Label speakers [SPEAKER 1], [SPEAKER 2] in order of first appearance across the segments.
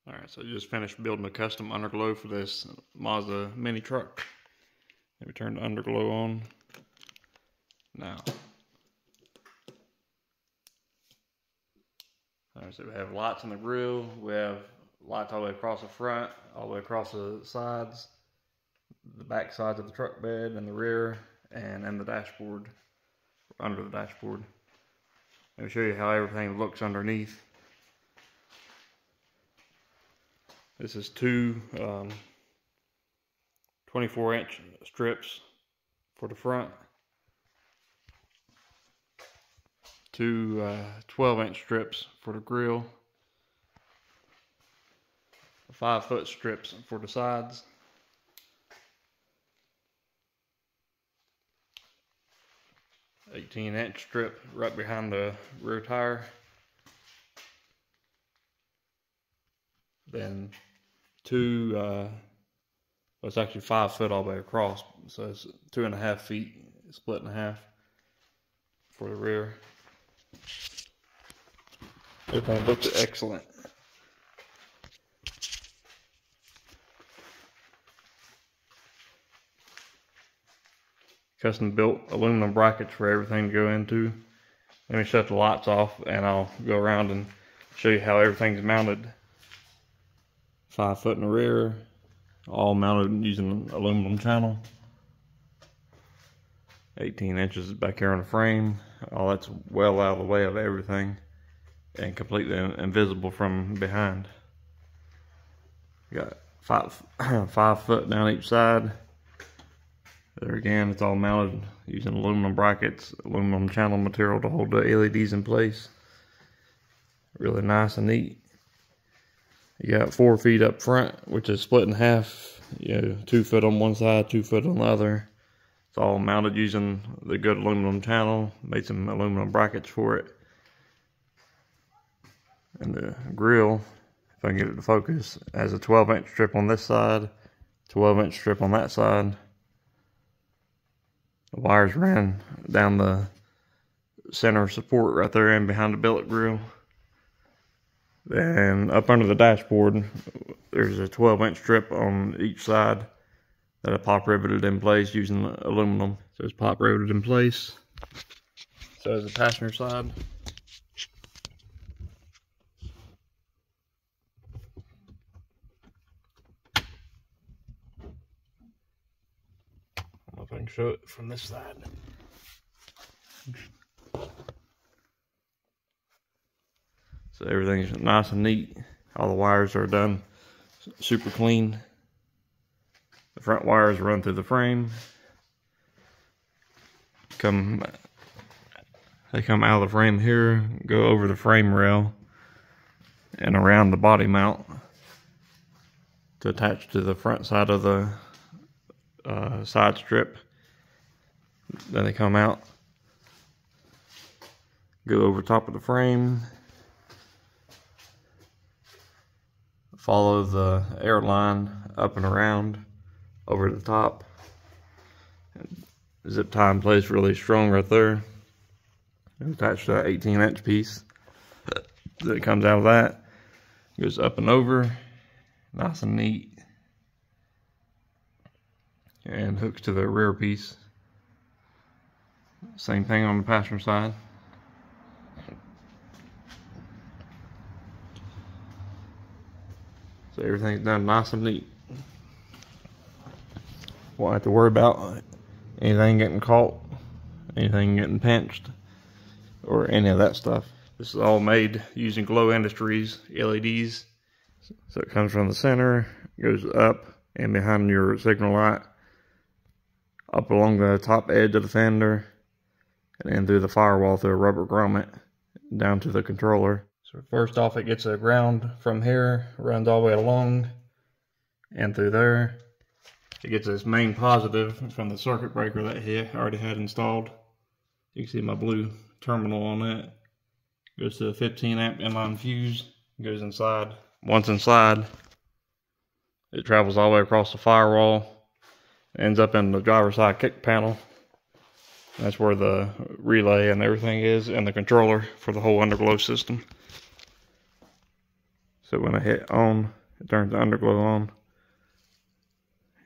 [SPEAKER 1] Alright, so I just finished building a custom underglow for this Mazda Mini-Truck. Let me turn the underglow on now. Alright, so we have lights on the grill, we have lights all the way across the front, all the way across the sides, the back sides of the truck bed, and the rear, and in the dashboard, under the dashboard. Let me show you how everything looks underneath. This is two 24-inch strips for the front, two 12-inch strips for the grill, 5-foot strips for the sides, an 18-inch strip right behind the rear tire, then two, well, it's actually 5 foot all the way across, so it's 2.5 feet split in half for the rear. Everything looks excellent. Custom built aluminum brackets for everything to go into. Let me shut the lights off and I'll go around and show you how everything's mounted. 5 foot in the rear, all mounted using aluminum channel. 18 inches back here on the frame. All that's well out of the way of everything and completely invisible from behind. You got 5 foot down each side. There again, it's all mounted using aluminum brackets, aluminum channel material to hold the LEDs in place. Really nice and neat. You got 4 feet up front, which is split in half. 2 foot on one side, 2 foot on the other. It's all mounted using the good aluminum channel. Made some aluminum brackets for it. And the grill, if I can get it to focus, has a 12-inch strip on this side, 12-inch strip on that side. The wires ran down the center support right there and behind the billet grill. Then up under the dashboard, there's a 12-inch strip on each side that I pop riveted in place using aluminum. So it's pop riveted in place. So is the passenger side. I don't know if I can show it from this side. So everything's nice and neat. All the wires are done super clean. The front wires run through the frame. They come out of the frame here, go over the frame rail and around the body mount to attach to the front side of the side strip. Then they come out, go over top of the frame, follow the air line up and around over the top. Zip tie in place really strong right there. Attached to that 18-inch piece that comes out of that. Goes up and over, nice and neat. And hooks to the rear piece. Same thing on the passenger side. So everything's done nice and neat. Won't have to worry about anything getting caught, anything getting pinched, or any of that stuff. This is all made using Glowe Industries LEDs. So it comes from the center, goes up and behind your signal light, up along the top edge of the fender, and then through the firewall through a rubber grommet down to the controller. So first off, it gets a ground from here, runs all the way along and through there. It gets this main positive from the circuit breaker that he already had installed. You can see my blue terminal on it. Goes to a 15 amp inline fuse, goes inside. Once inside, it travels all the way across the firewall, ends up in the driver's side kick panel. That's where the relay and everything is, and the controller for the whole underglow system. So when I hit on, it turns the underglow on.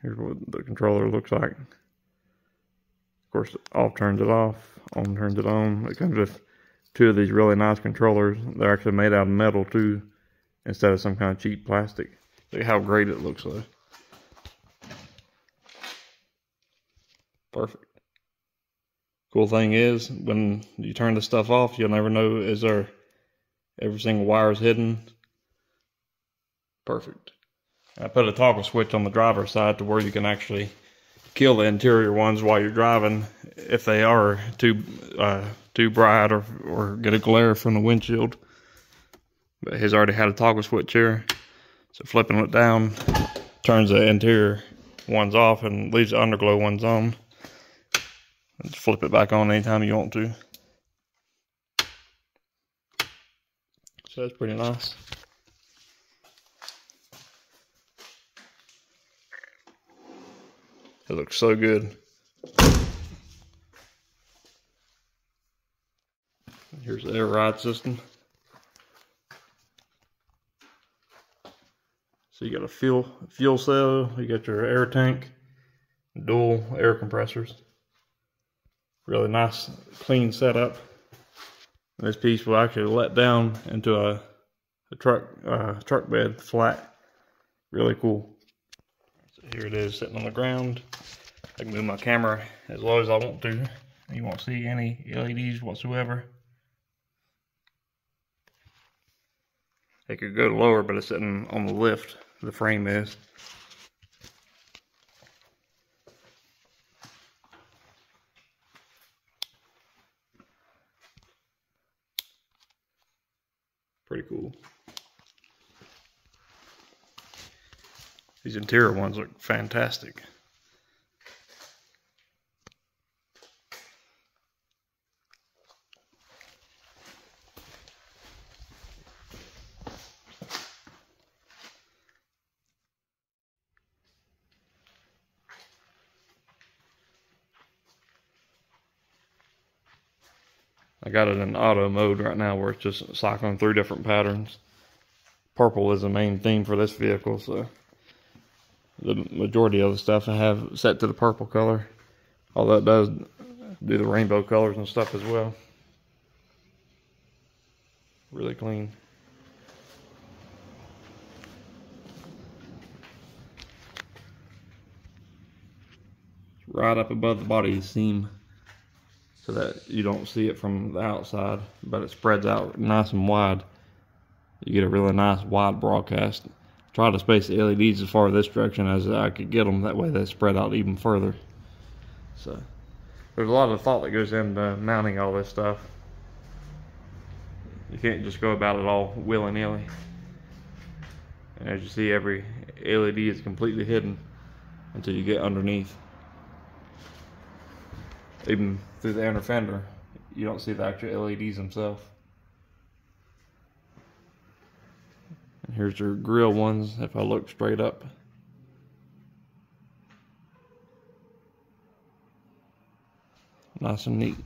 [SPEAKER 1] Here's what the controller looks like. Of course, off turns it off, on turns it on. It comes with two of these really nice controllers. They're actually made out of metal too, instead of some kind of cheap plastic. Look how great it looks though. Perfect. Cool thing is, when you turn this stuff off, you'll never know, is there every single wire is hidden. Perfect. I put a toggle switch on the driver's side to where you can actually kill the interior ones while you're driving if they are too bright or get a glare from the windshield. But his already had a toggle switch here, so flipping it down turns the interior ones off and leaves the underglow ones on. And flip it back on anytime you want to. So that's pretty nice. It looks so good. Here's the air ride system. So you got a fuel cell, you got your air tank, dual air compressors. Really nice, clean setup. And this piece will actually let down into a truck bed flat. Really cool. So here it is sitting on the ground. I can move my camera as low as I want to. You won't see any LEDs whatsoever. It could go lower, but it's sitting on the lift. The frame is. Pretty cool. These interior ones look fantastic. I got it in auto mode right now where it's just cycling through different patterns. Purple is the main theme for this vehicle, so the majority of the stuff I have set to the purple color. Although it does do the rainbow colors and stuff as well. Really clean. Right up above the body seam, so that you don't see it from the outside, but it spreads out nice and wide. You get a really nice wide broadcast. Try to space the LEDs as far this direction as I could get them, that way they spread out even further. So there's a lot of thought that goes into mounting all this stuff. You can't just go about it all willy-nilly. And as you see, every LED is completely hidden until you get underneath. Even through the inner fender, you don't see the actual LEDs themselves. And here's your grill ones if I look straight up. Nice and neat.